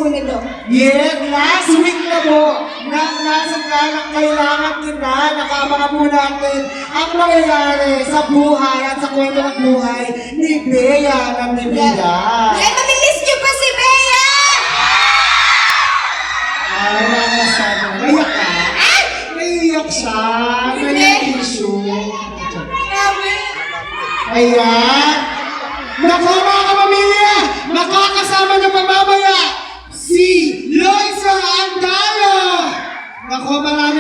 nito. Yes, last week na po, nasa ganang kailangan kita, nakabaka po natin ang mangyayari sa buhay at sa kwento ng buhay ni Bea ng Nibida. Ay, mamimiss niyo pa si Bea! Ay, nakasabi. Naiyak ka? Naiyak siya. May issue. Grabe. Ayan. Naku mga kapamilya, makakasama na pa mamaya si Loisa Andalo. Naku, marami